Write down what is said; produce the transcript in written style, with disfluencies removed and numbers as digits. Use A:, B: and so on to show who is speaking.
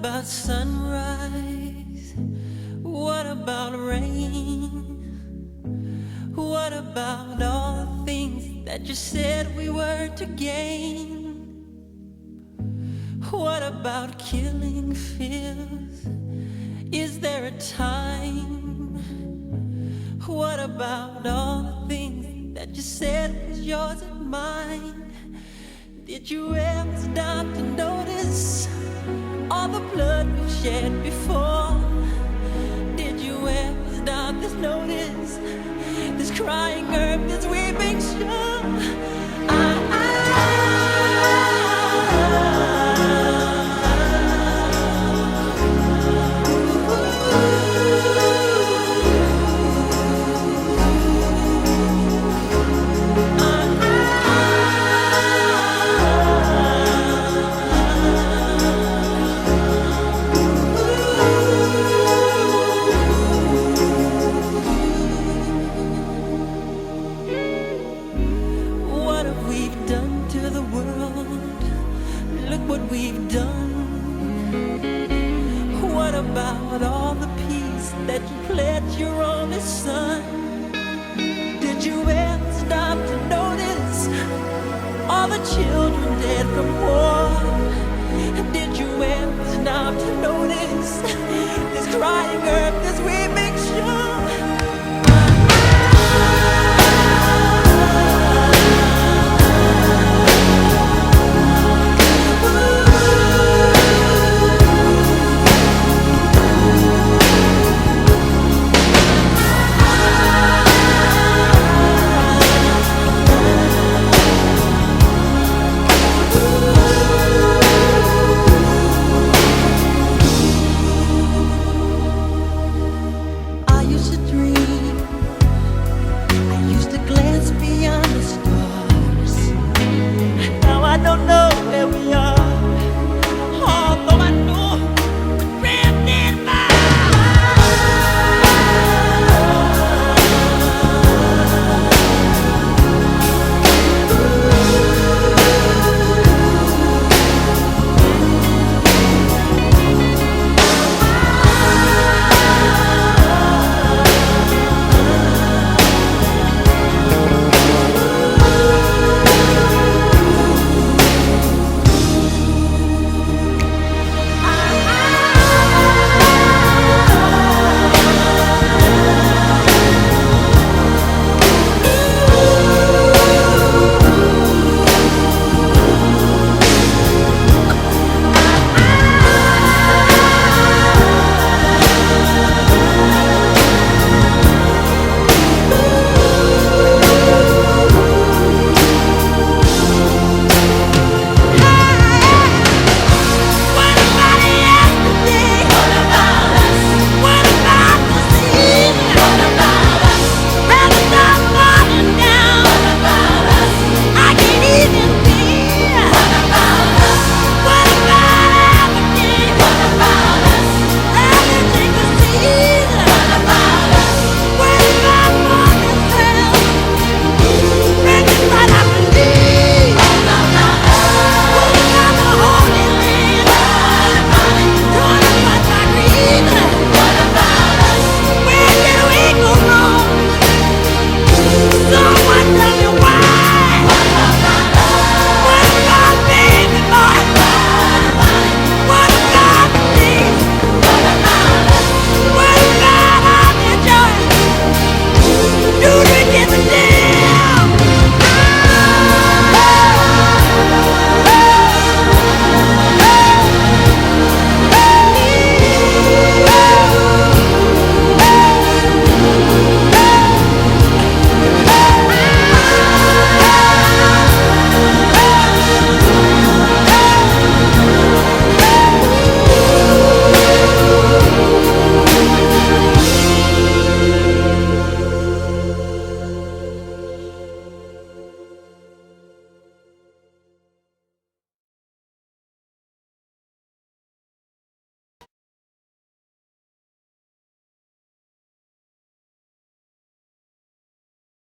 A: about sunrise? What about rain? What about all the things that you said we were to gain? What about killing fears? Is there a time? What about all the things that you said was yours and mine? Did you ever stop to notice all the blood we've shed before? Did you ever stop to notice this crying earth, this weeping shore? What we've done. What about all the peace that you pledged your only son? Did you ever stop to notice all the children dead from war? Did you ever stop to notice this crying earth, this